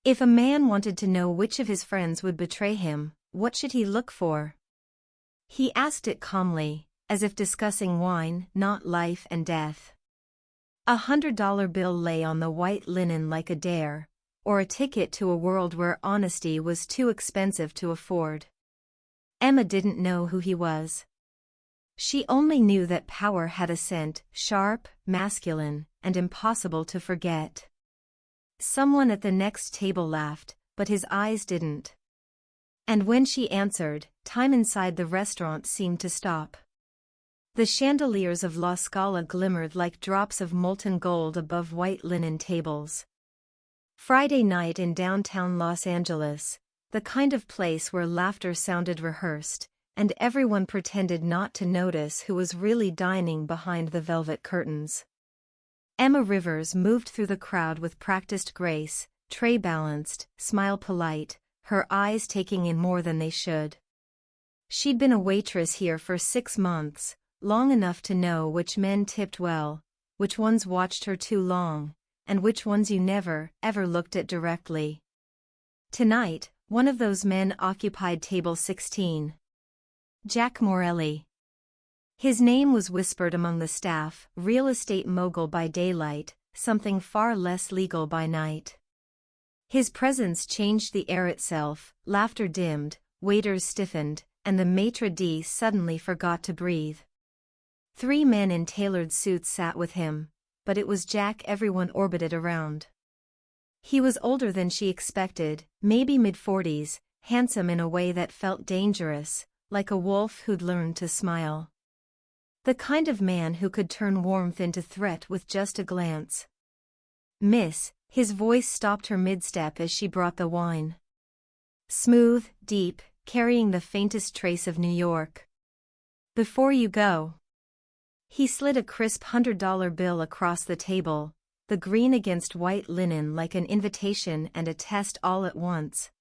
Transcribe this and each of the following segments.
If a man wanted to know which of his friends would betray him, what should he look for? He asked it calmly, as if discussing wine, not life and death. $100 bill lay on the white linen like a dare, or a ticket to a world where honesty was too expensive to afford. Emma didn't know who he was. She only knew that power had a scent, sharp, masculine, and impossible to forget. Someone at the next table laughed, but his eyes didn't. And when she answered, time inside the restaurant seemed to stop. The chandeliers of La Scala glimmered like drops of molten gold above white linen tables. Friday night in downtown Los Angeles, the kind of place where laughter sounded rehearsed, and everyone pretended not to notice who was really dining behind the velvet curtains. Emma Rivers moved through the crowd with practiced grace, tray balanced, smile polite, her eyes taking in more than they should. She'd been a waitress here for 6 months, long enough to know which men tipped well, which ones watched her too long, and which ones you never, ever looked at directly. Tonight, one of those men occupied table 16. Jack Morelli. His name was whispered among the staff, real estate mogul by daylight, something far less legal by night. His presence changed the air itself, laughter dimmed, waiters stiffened, and the maitre d' suddenly forgot to breathe. 3 men in tailored suits sat with him, but it was Jack everyone orbited around. He was older than she expected, maybe mid-40s, handsome in a way that felt dangerous, like a wolf who'd learned to smile. The kind of man who could turn warmth into threat with just a glance. "Miss," his voice stopped her mid-step as she brought the wine. Smooth, deep, carrying the faintest trace of New York. "Before you go." He slid a crisp $100 bill across the table, the green against white linen like an invitation and a test all at once.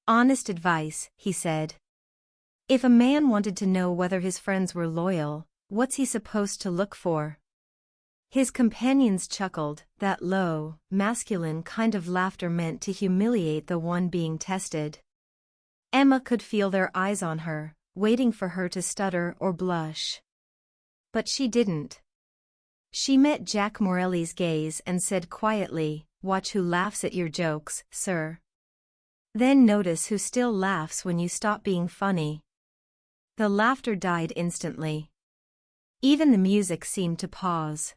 "Honest advice," he said. "If a man wanted to know whether his friends were loyal, what's he supposed to look for?" His companions chuckled, that low, masculine kind of laughter meant to humiliate the one being tested. Emma could feel their eyes on her, waiting for her to stutter or blush. But she didn't. She met Jack Morelli's gaze and said quietly, "Watch who laughs at your jokes, sir. Then notice who still laughs when you stop being funny." The laughter died instantly. Even the music seemed to pause.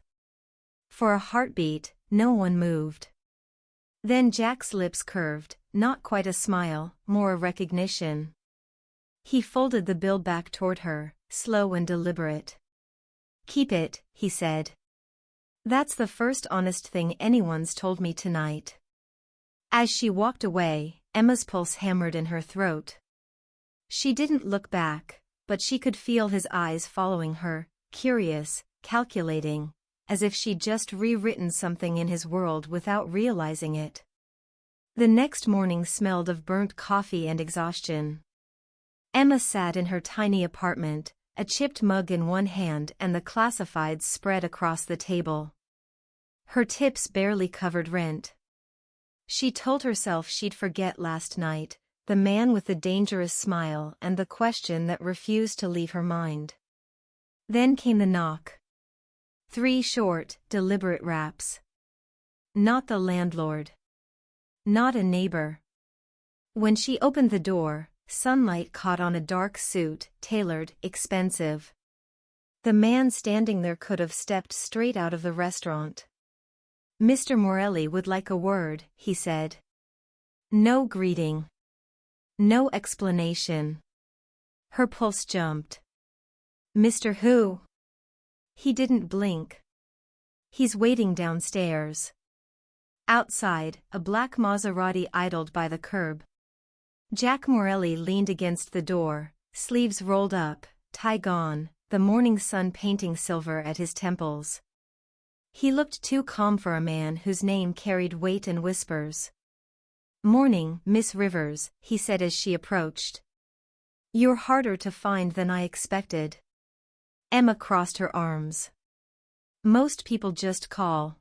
For a heartbeat, no one moved. Then Jack's lips curved, not quite a smile, more a recognition. He folded the bill back toward her, slow and deliberate. "Keep it," he said. "That's the first honest thing anyone's told me tonight." As she walked away, Emma's pulse hammered in her throat. She didn't look back, but she could feel his eyes following her, curious, calculating, as if she'd just rewritten something in his world without realizing it. The next morning smelled of burnt coffee and exhaustion. Emma sat in her tiny apartment, a chipped mug in one hand and the classifieds spread across the table. Her tips barely covered rent. She told herself she'd forget last night, the man with the dangerous smile and the question that refused to leave her mind. Then came the knock. 3 short, deliberate raps. Not the landlord. Not a neighbor. When she opened the door, sunlight caught on a dark suit, tailored, expensive. The man standing there could have stepped straight out of the restaurant. "Mr. Morelli would like a word," he said. No greeting. No explanation. Her pulse jumped. "Mr. Who?" He didn't blink. "He's waiting downstairs." Outside, a black Maserati idled by the curb. Jack Morelli leaned against the door, sleeves rolled up, tie gone, the morning sun painting silver at his temples. He looked too calm for a man whose name carried weight and whispers. "Morning, Miss Rivers," he said as she approached. "You're harder to find than I expected." Emma crossed her arms. "Most people just call.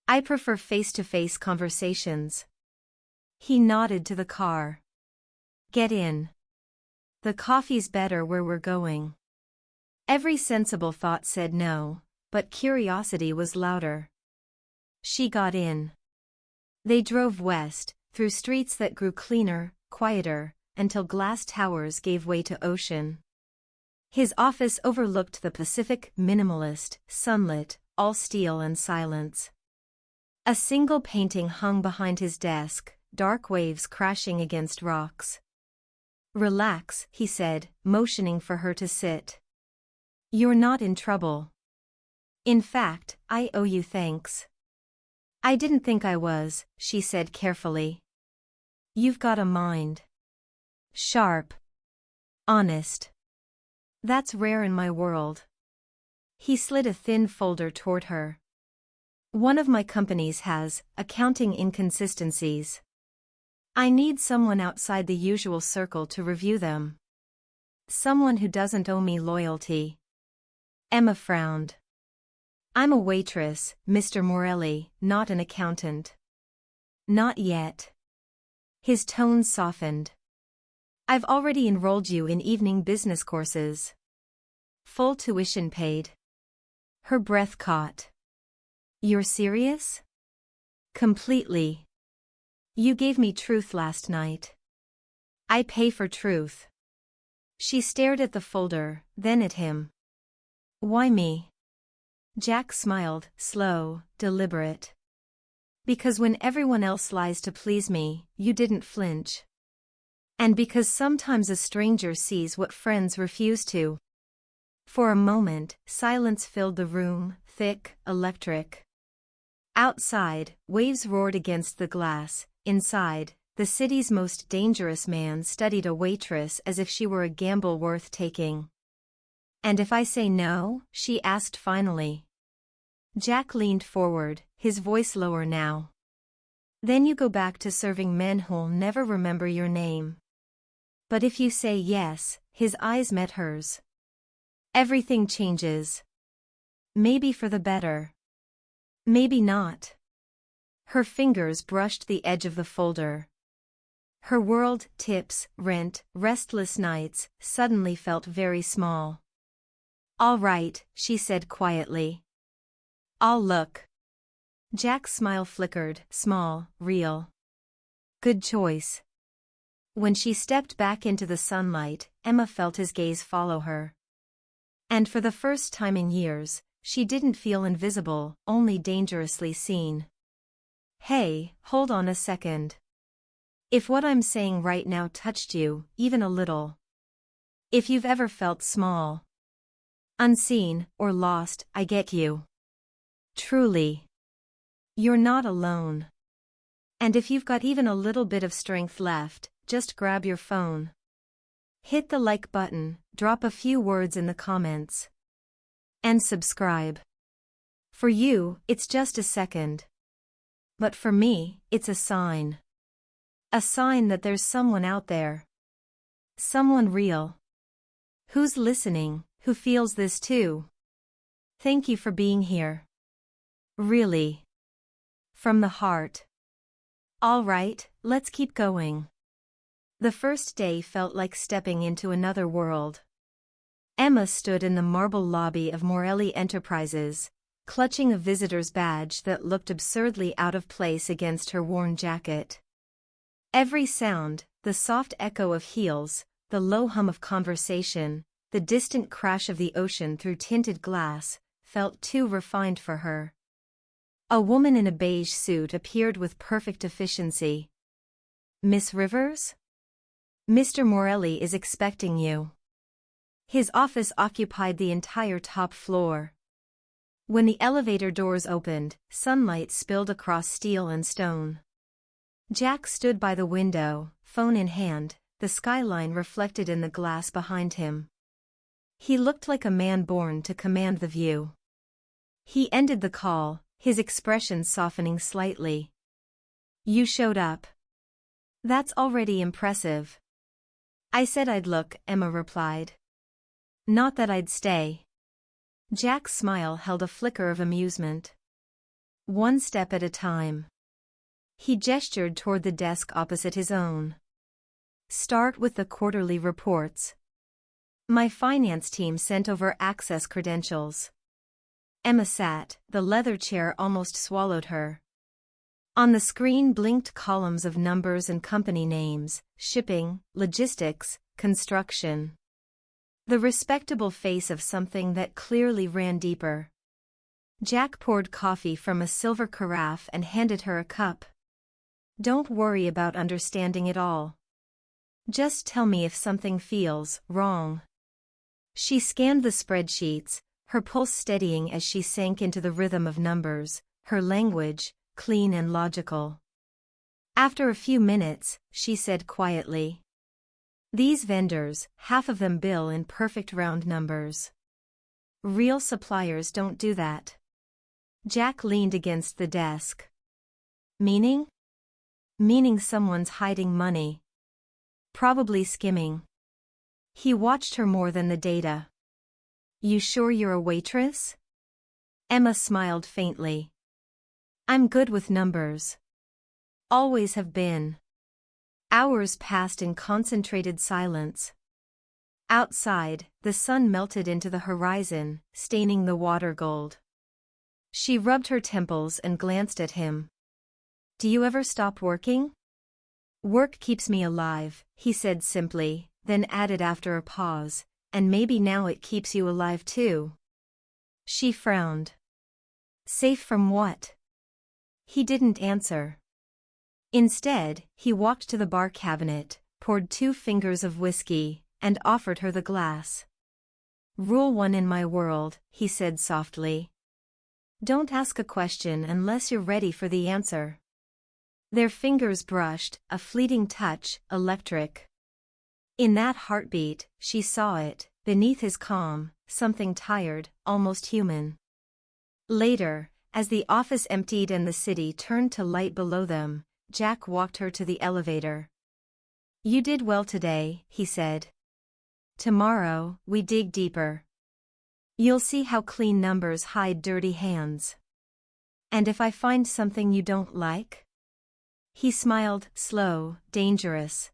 I prefer face-to-face conversations." He nodded to the car. Get in. The coffee's better where we're going. Every sensible thought said no, but curiosity was louder. She got in. They drove west, through streets that grew cleaner, quieter, until glass towers gave way to ocean. His office overlooked the Pacific, minimalist, sunlit, all steel and silence. A single painting hung behind his desk, dark waves crashing against rocks. Relax, he said, motioning for her to sit. You're not in trouble. In fact, I owe you thanks. I didn't think I was, she said carefully. You've got a mind. Sharp. Honest. That's rare in my world. He slid a thin folder toward her. One of my companies has accounting inconsistencies. I need someone outside the usual circle to review them. Someone who doesn't owe me loyalty. Emma frowned. I'm a waitress, Mr. Morelli, not an accountant. Not yet. His tone softened. I've already enrolled you in evening business courses. Full tuition paid. Her breath caught. You're serious? Completely. You gave me truth last night. I pay for truth. She stared at the folder, then at him. Why me? Jack smiled, slow, deliberate. Because when everyone else lies to please me, you didn't flinch. And because sometimes a stranger sees what friends refuse to. For a moment, silence filled the room, thick, electric. Outside, waves roared against the glass. Inside, the city's most dangerous man studied a waitress as if she were a gamble worth taking. And if I say no? She asked finally. Jack leaned forward, his voice lower now. Then you go back to serving men who'll never remember your name. But if you say yes, his eyes met hers. Everything changes. Maybe for the better. Maybe not. Her fingers brushed the edge of the folder. Her world, tips, rent, restless nights, suddenly felt very small. All right, she said quietly. I'll look. Jack's smile flickered, small, real. Good choice. When she stepped back into the sunlight, Emma felt his gaze follow her. And for the first time in years, she didn't feel invisible, only dangerously seen. Hey, hold on a second. If what I'm saying right now touched you, even a little. If you've ever felt small, unseen, or lost, I get you. Truly. You're not alone. And if you've got even a little bit of strength left, just grab your phone. Hit the like button, drop a few words in the comments. And subscribe. For you, it's just a second. But for me, it's a sign. A sign that there's someone out there. Someone real. Who's listening, who feels this too. Thank you for being here. Really. From the heart. All right, let's keep going. The first day felt like stepping into another world. Emma stood in the marble lobby of Morelli Enterprises, clutching a visitor's badge that looked absurdly out of place against her worn jacket. Every sound, the soft echo of heels, the low hum of conversation, the distant crash of the ocean through tinted glass, felt too refined for her. A woman in a beige suit appeared with perfect efficiency. Miss Rivers? Mr. Morelli is expecting you. His office occupied the entire top floor. When the elevator doors opened, sunlight spilled across steel and stone. Jack stood by the window, phone in hand, the skyline reflected in the glass behind him. He looked like a man born to command the view. He ended the call, his expression softening slightly. You showed up. That's already impressive. I said I'd look, Emma replied. Not that I'd stay. Jack's smile held a flicker of amusement. One step at a time. He gestured toward the desk opposite his own. Start with the quarterly reports. My finance team sent over access credentials. Emma sat, the leather chair almost swallowed her. On the screen blinked columns of numbers and company names: shipping, logistics, construction. The respectable face of something that clearly ran deeper. Jack poured coffee from a silver carafe and handed her a cup. Don't worry about understanding it all. Just tell me if something feels wrong. She scanned the spreadsheets, her pulse steadying as she sank into the rhythm of numbers, her language clean and logical. After a few minutes, she said quietly, "These vendors, half of them bill in perfect round numbers. Real suppliers don't do that." Jack leaned against the desk. Meaning? Meaning someone's hiding money. Probably skimming. He watched her more than the data. You sure you're a waitress? Emma smiled faintly. I'm good with numbers. Always have been. Hours passed in concentrated silence. Outside, the sun melted into the horizon, staining the water gold. She rubbed her temples and glanced at him. Do you ever stop working? Work keeps me alive, he said simply, then added after a pause, and maybe now it keeps you alive too. She frowned. Safe from what? He didn't answer. Instead, he walked to the bar cabinet, poured 2 fingers of whiskey, and offered her the glass. Rule 1 in my world, he said softly. Don't ask a question unless you're ready for the answer. Their fingers brushed, a fleeting touch, electric. In that heartbeat, she saw it, beneath his calm, something tired, almost human. Later, as the office emptied and the city turned to light below them, Jack walked her to the elevator. You did well today, he said. Tomorrow, we dig deeper. You'll see how clean numbers hide dirty hands. And if I find something you don't like? He smiled, slow, dangerous.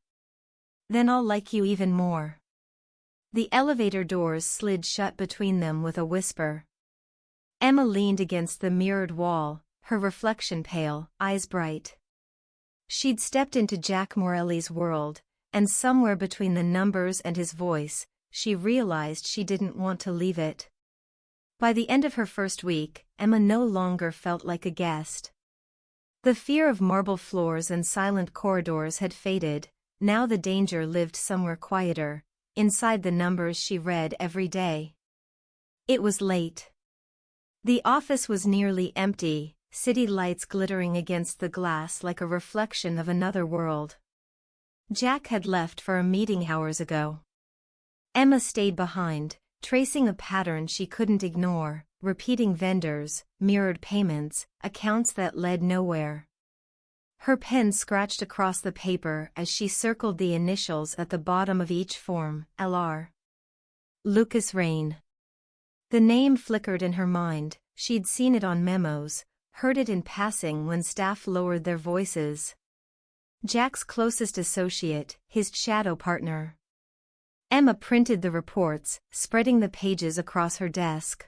Then I'll like you even more. The elevator doors slid shut between them with a whisper. Emma leaned against the mirrored wall, her reflection pale, eyes bright. She'd stepped into Jack Morelli's world, and somewhere between the numbers and his voice, she realized she didn't want to leave it. By the end of her first week, Emma no longer felt like a guest. The fear of marble floors and silent corridors had faded, now the danger lived somewhere quieter, inside the numbers she read every day. It was late. The office was nearly empty, city lights glittering against the glass like a reflection of another world. Jack had left for a meeting hours ago. Emma stayed behind, tracing a pattern she couldn't ignore, repeating vendors, mirrored payments, accounts that led nowhere. Her pen scratched across the paper as she circled the initials at the bottom of each form, LR. Lucas Rain. The name flickered in her mind, she'd seen it on memos, heard it in passing when staff lowered their voices. Jack's closest associate, his shadow partner. Emma printed the reports, spreading the pages across her desk.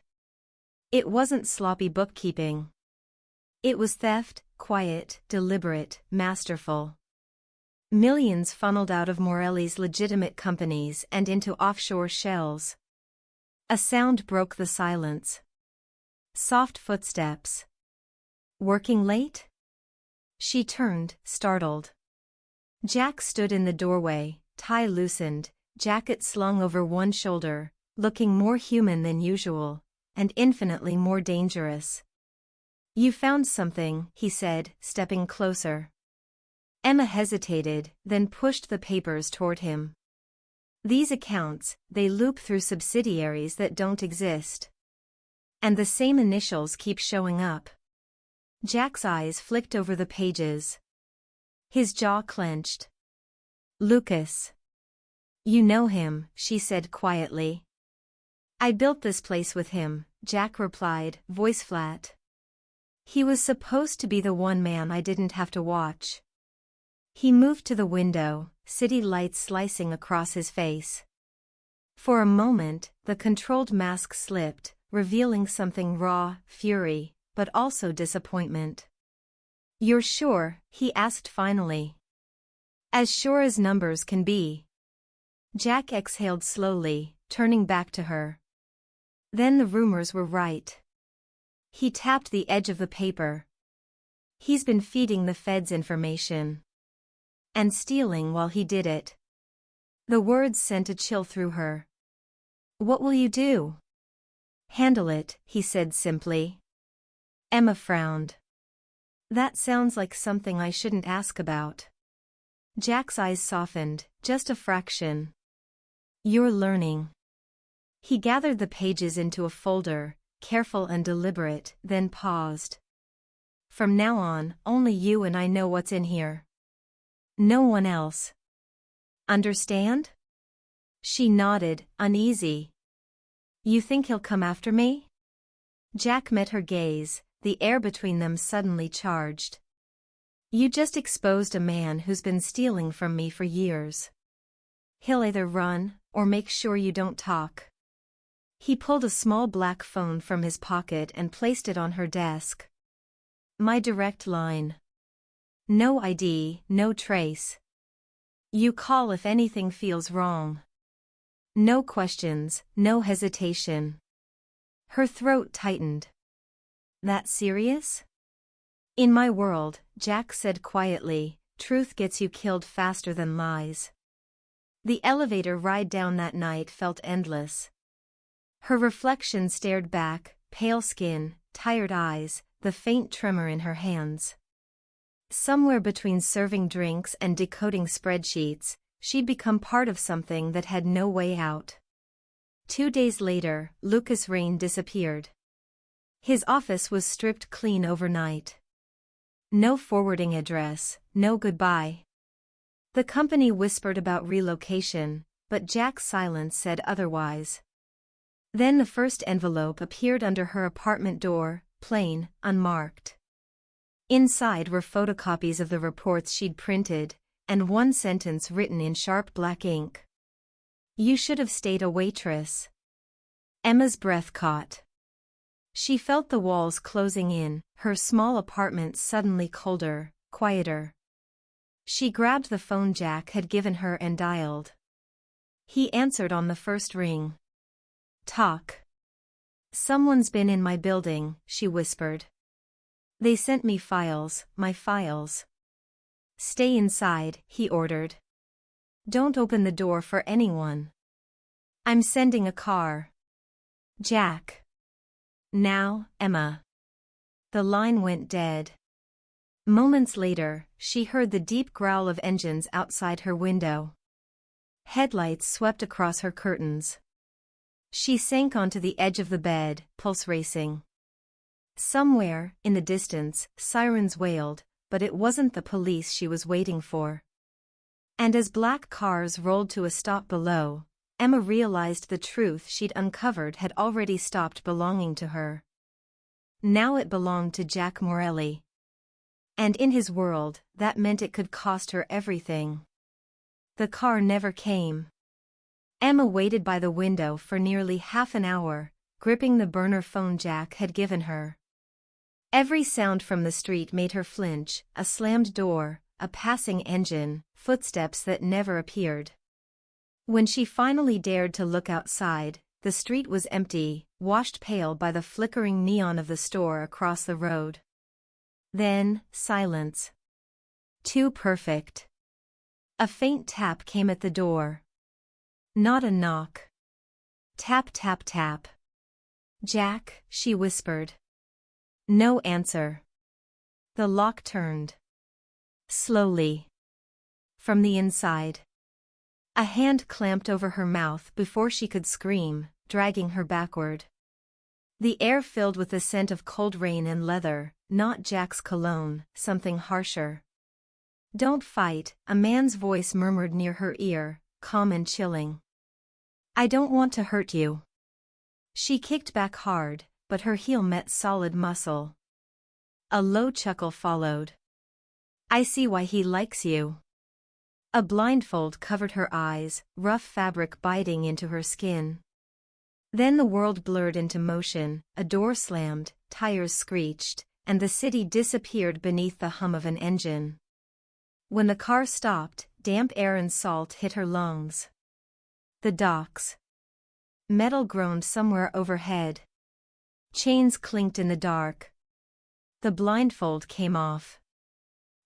It wasn't sloppy bookkeeping. It was theft, quiet, deliberate, masterful. Millions funneled out of Morelli's legitimate companies and into offshore shells. A sound broke the silence. Soft footsteps. Working late? She turned, startled. Jack stood in the doorway, tie loosened, jacket slung over one shoulder, looking more human than usual, and infinitely more dangerous. You found something, he said, stepping closer. Emma hesitated, then pushed the papers toward him. These accounts, they loop through subsidiaries that don't exist. And the same initials keep showing up. Jack's eyes flicked over the pages. His jaw clenched. Lucas. You know him, she said quietly. I built this place with him, Jack replied, voice flat. He was supposed to be the one man I didn't have to watch. He moved to the window, city lights slicing across his face. For a moment, the controlled mask slipped, revealing something raw, fury, but also disappointment. "You're sure?" he asked finally. "As sure as numbers can be." Jack exhaled slowly, turning back to her. Then the rumors were right. He tapped the edge of the paper. "He's been feeding the feds information. And stealing while he did it." The words sent a chill through her. "What will you do?" "Handle it," he said simply. Emma frowned. "That sounds like something I shouldn't ask about." Jack's eyes softened, just a fraction. "You're learning." He gathered the pages into a folder, careful and deliberate, then paused. "From now on, only you and I know what's in here. No one else. Understand?" She nodded, uneasy. "You think he'll come after me?" Jack met her gaze, the air between them suddenly charged. "You just exposed a man who's been stealing from me for years. He'll either run, or make sure you don't talk." He pulled a small black phone from his pocket and placed it on her desk. "My direct line. No ID, no trace. You call if anything feels wrong. No questions, no hesitation." Her throat tightened. "That serious?" "In my world," Jack said quietly, "truth gets you killed faster than lies." The elevator ride down that night felt endless. Her reflection stared back, pale skin, tired eyes, the faint tremor in her hands. Somewhere between serving drinks and decoding spreadsheets, she'd become part of something that had no way out. 2 days later, Lucas Rain disappeared. His office was stripped clean overnight. No forwarding address, no goodbye. The company whispered about relocation, but Jack's silence said otherwise. Then the first envelope appeared under her apartment door, plain, unmarked. Inside were photocopies of the reports she'd printed, and one sentence written in sharp black ink. "You should have stayed a waitress." Emma's breath caught. She felt the walls closing in, her small apartment suddenly colder, quieter. She grabbed the phone Jack had given her and dialed. He answered on the first ring. "Talk." "Someone's been in my building," she whispered. "They sent me files, my files." "Stay inside," he ordered. "Don't open the door for anyone. I'm sending a car." "Jack." "Now, Emma." The line went dead. Moments later, she heard the deep growl of engines outside her window. Headlights swept across her curtains. She sank onto the edge of the bed, pulse racing. Somewhere, in the distance, sirens wailed, but it wasn't the police she was waiting for. And as black cars rolled to a stop below, Emma realized the truth she'd uncovered had already stopped belonging to her. Now it belonged to Jack Morelli. And in his world, that meant it could cost her everything. The car never came. Emma waited by the window for nearly half an hour, gripping the burner phone Jack had given her. Every sound from the street made her flinch, a slammed door, a passing engine, footsteps that never appeared. When she finally dared to look outside, the street was empty, washed pale by the flickering neon of the store across the road. Then, silence. Too perfect. A faint tap came at the door. Not a knock. Tap tap tap. "Jack," she whispered. No answer. The lock turned. Slowly. From the inside. A hand clamped over her mouth before she could scream, dragging her backward. The air filled with the scent of cold rain and leather, not Jack's cologne, something harsher. "Don't fight," a man's voice murmured near her ear, calm and chilling. "I don't want to hurt you." She kicked back hard, but her heel met solid muscle. A low chuckle followed. I see why he likes you. A blindfold covered her eyes, rough fabric biting into her skin. Then the world blurred into motion, a door slammed, tires screeched, and the city disappeared beneath the hum of an engine. When the car stopped, damp air and salt hit her lungs. The docks. Metal groaned somewhere overhead. Chains clinked in the dark. The blindfold came off.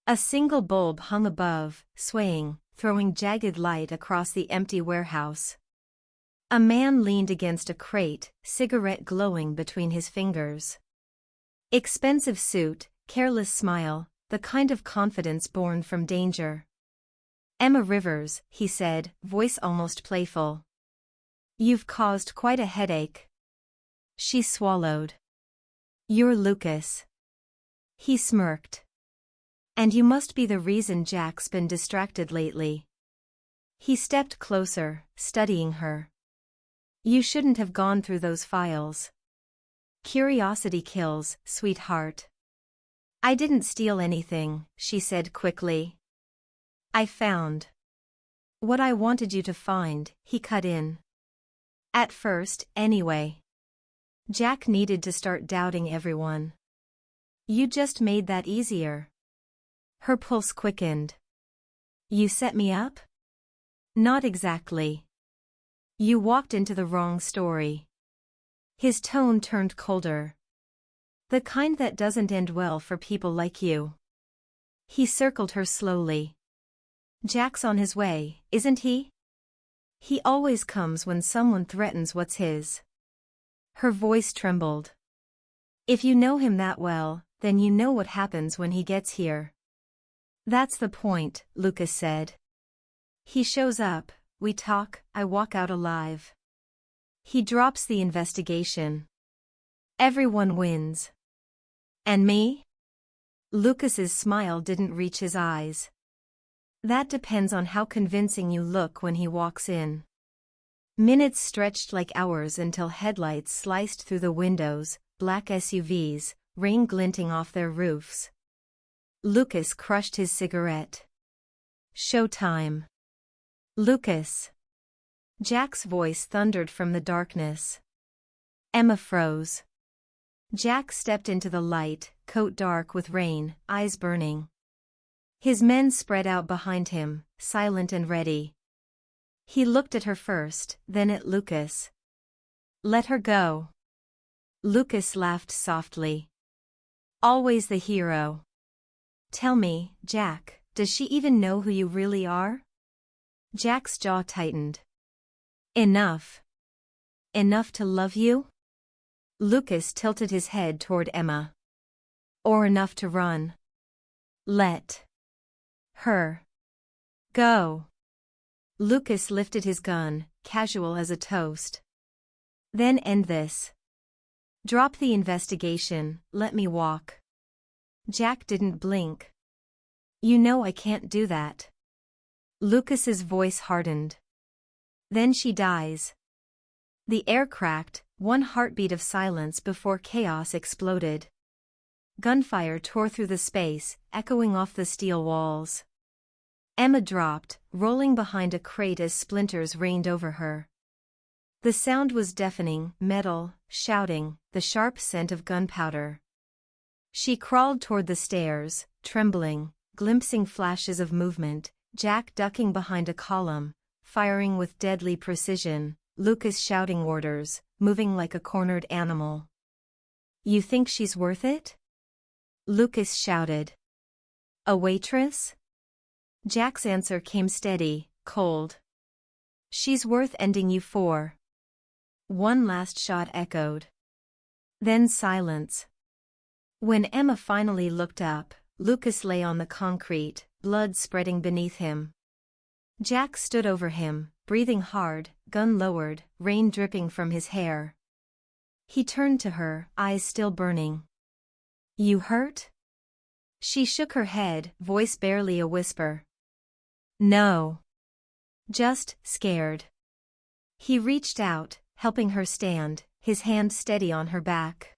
A single bulb hung above, swaying, throwing jagged light across the empty warehouse. A man leaned against a crate, cigarette glowing between his fingers. Expensive suit, careless smile, the kind of confidence born from danger. Emma Rivers, he said, voice almost playful. You've caused quite a headache. She swallowed. You're Lucas. He smirked. And you must be the reason Jack's been distracted lately. He stepped closer, studying her. You shouldn't have gone through those files. Curiosity kills, sweetheart. I didn't steal anything, she said quickly. I found what I wanted you to find, he cut in. At first, anyway. Jack needed to start doubting everyone. You just made that easier. Her pulse quickened. You set me up? Not exactly. You walked into the wrong story. His tone turned colder. The kind that doesn't end well for people like you. He circled her slowly. Jack's on his way, isn't he? He always comes when someone threatens what's his. Her voice trembled. If you know him that well, then you know what happens when he gets here. That's the point, Lucas said. He shows up, we talk, I walk out alive. He drops the investigation. Everyone wins. And me? Lucas's smile didn't reach his eyes. That depends on how convincing you look when he walks in. Minutes stretched like hours until headlights sliced through the windows, black SUVs, rain glinting off their roofs. Lucas crushed his cigarette. Showtime. Lucas. Jack's voice thundered from the darkness. Emma froze. Jack stepped into the light, coat dark with rain, eyes burning. His men spread out behind him, silent and ready. He looked at her first, then at Lucas. Let her go. Lucas laughed softly. Always the hero. Tell me, Jack, does she even know who you really are? Jack's jaw tightened. Enough. Enough to love you? Lucas tilted his head toward Emma. Or enough to run? Let her go. Lucas lifted his gun, casual as a toast. Then end this. Drop the investigation, let me walk. Jack didn't blink. You know I can't do that. Lucas's voice hardened. Then she dies. The air cracked, one heartbeat of silence before chaos exploded. Gunfire tore through the space, echoing off the steel walls. Emma dropped, rolling behind a crate as splinters rained over her. The sound was deafening, metal, shouting, the sharp scent of gunpowder. She crawled toward the stairs, trembling, glimpsing flashes of movement, Jack ducking behind a column, firing with deadly precision, Lucas shouting orders, moving like a cornered animal. You think she's worth it? Lucas shouted. A waitress? Jack's answer came steady, cold. She's worth ending you for. One last shot echoed. Then silence. When Emma finally looked up, Lucas lay on the concrete, blood spreading beneath him. Jack stood over him, breathing hard, gun lowered, rain dripping from his hair. He turned to her, eyes still burning. You hurt? She shook her head, voice barely a whisper. No. Just scared. He reached out, helping her stand, his hand steady on her back.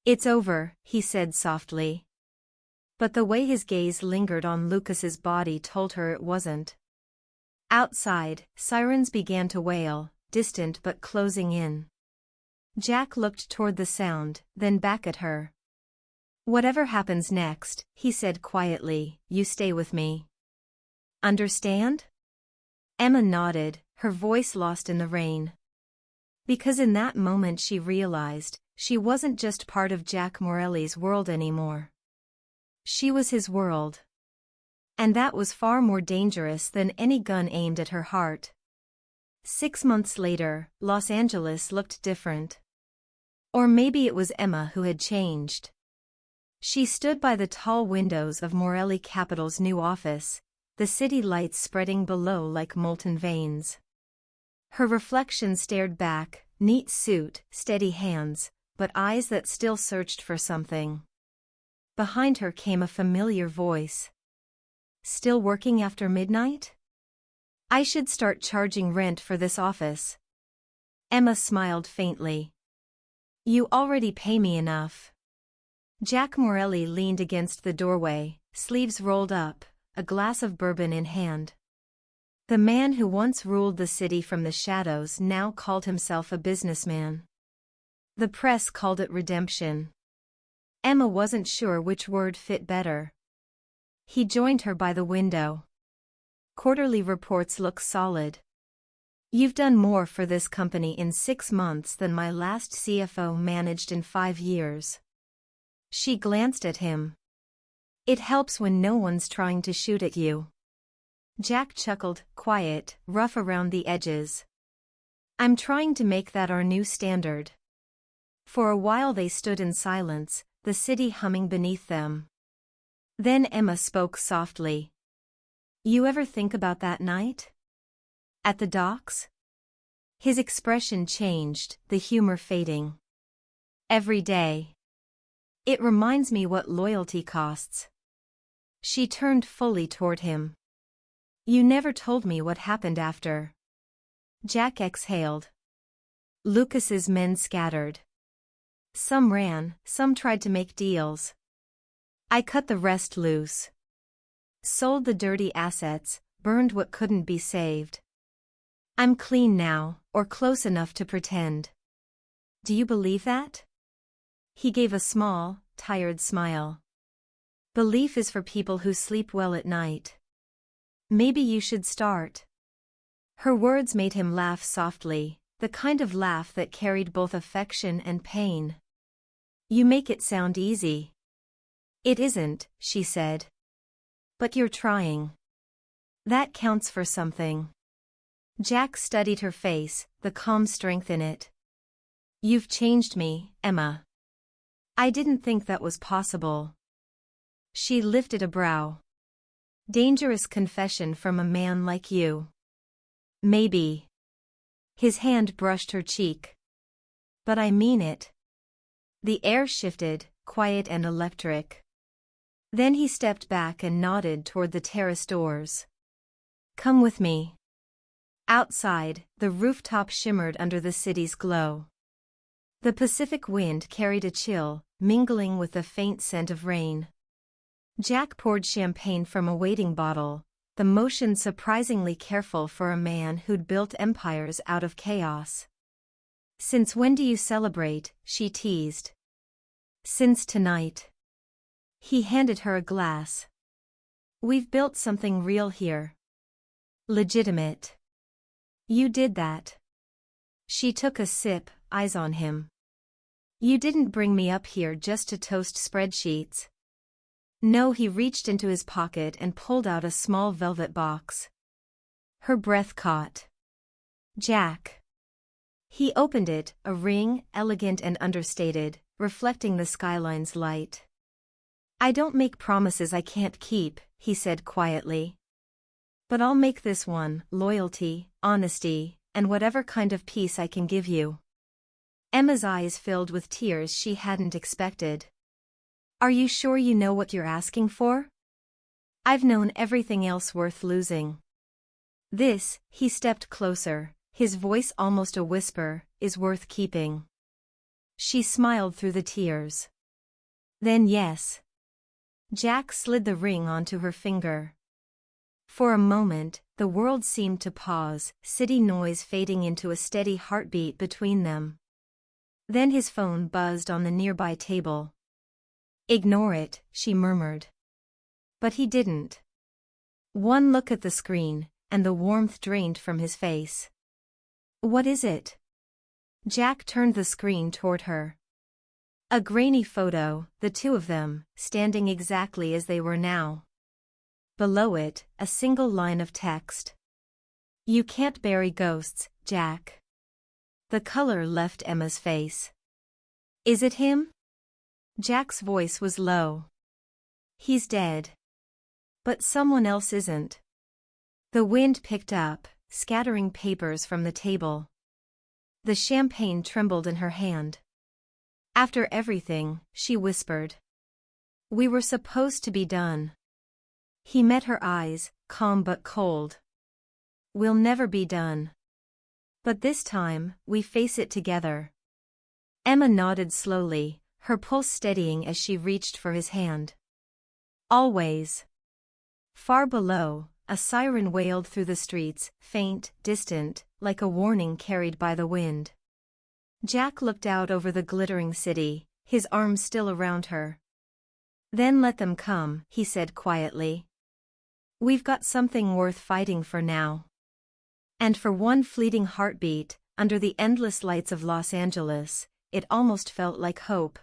It's over, he said softly. But the way his gaze lingered on Lucas's body told her it wasn't. Outside, sirens began to wail, distant but closing in. Jack looked toward the sound, then back at her. Whatever happens next, he said quietly, you stay with me. Understand? Emma nodded, her voice lost in the rain. Because in that moment she realized, she wasn't just part of Jack Morelli's world anymore. She was his world. And that was far more dangerous than any gun aimed at her heart. 6 months later, Los Angeles looked different. Or maybe it was Emma who had changed. She stood by the tall windows of Morelli Capital's new office, the city lights spreading below like molten veins. Her reflection stared back, neat suit, steady hands, but eyes that still searched for something. Behind her came a familiar voice. Still working after midnight? I should start charging rent for this office. Emma smiled faintly. You already pay me enough. Jack Morelli leaned against the doorway, sleeves rolled up, a glass of bourbon in hand. The man who once ruled the city from the shadows now called himself a businessman. The press called it redemption. Emma wasn't sure which word fit better. He joined her by the window. Quarterly reports look solid. You've done more for this company in 6 months than my last CFO managed in 5 years. She glanced at him. It helps when no one's trying to shoot at you. Jack chuckled, quiet, rough around the edges. I'm trying to make that our new standard. For a while they stood in silence, the city humming beneath them. Then Emma spoke softly. You ever think about that night? At the docks? His expression changed, the humor fading. Every day. It reminds me what loyalty costs. She turned fully toward him. You never told me what happened after. Jack exhaled. Lucas's men scattered. Some ran, some tried to make deals. I cut the rest loose. Sold the dirty assets, burned what couldn't be saved. I'm clean now, or close enough to pretend. Do you believe that? He gave a small, tired smile. Belief is for people who sleep well at night. Maybe you should start. Her words made him laugh softly, the kind of laugh that carried both affection and pain. You make it sound easy. It isn't, she said. But you're trying. That counts for something. Jack studied her face, the calm strength in it. You've changed me, Emma. I didn't think that was possible. She lifted a brow. Dangerous confession from a man like you. Maybe. His hand brushed her cheek. But I mean it. The air shifted, quiet and electric. Then he stepped back and nodded toward the terrace doors. Come with me. Outside, the rooftop shimmered under the city's glow. The Pacific wind carried a chill, mingling with the faint scent of rain. Jack poured champagne from a waiting bottle, the motion surprisingly careful for a man who'd built empires out of chaos. Since when do you celebrate? She teased. Since tonight. He handed her a glass. We've built something real here. Legitimate. You did that. She took a sip, eyes on him. You didn't bring me up here just to toast spreadsheets. No, he reached into his pocket and pulled out a small velvet box. Her breath caught. Jack. He opened it, a ring, elegant and understated, reflecting the skyline's light. I don't make promises I can't keep, he said quietly. But I'll make this one, loyalty, honesty, and whatever kind of peace I can give you. Emma's eyes filled with tears she hadn't expected. Are you sure you know what you're asking for? I've known everything else worth losing. This, he stepped closer, his voice almost a whisper, is worth keeping. She smiled through the tears. Then yes. Jack slid the ring onto her finger. For a moment, the world seemed to pause, city noise fading into a steady heartbeat between them. Then his phone buzzed on the nearby table. "Ignore it," she murmured. But he didn't. One look at the screen, and the warmth drained from his face. "What is it?" Jack turned the screen toward her. A grainy photo, the two of them, standing exactly as they were now. Below it, a single line of text. "You can't bury ghosts, Jack." The color left Emma's face. "Is it him?" Jack's voice was low. "He's dead. But someone else isn't." The wind picked up, scattering papers from the table. The champagne trembled in her hand. "After everything," she whispered. "We were supposed to be done." He met her eyes, calm but cold. "We'll never be done. But this time, we face it together." Emma nodded slowly, her pulse steadying as she reached for his hand. "Always." Far below, a siren wailed through the streets, faint, distant, like a warning carried by the wind. Jack looked out over the glittering city, his arms still around her. "Then let them come," he said quietly. "We've got something worth fighting for now." And for one fleeting heartbeat, under the endless lights of Los Angeles, it almost felt like hope.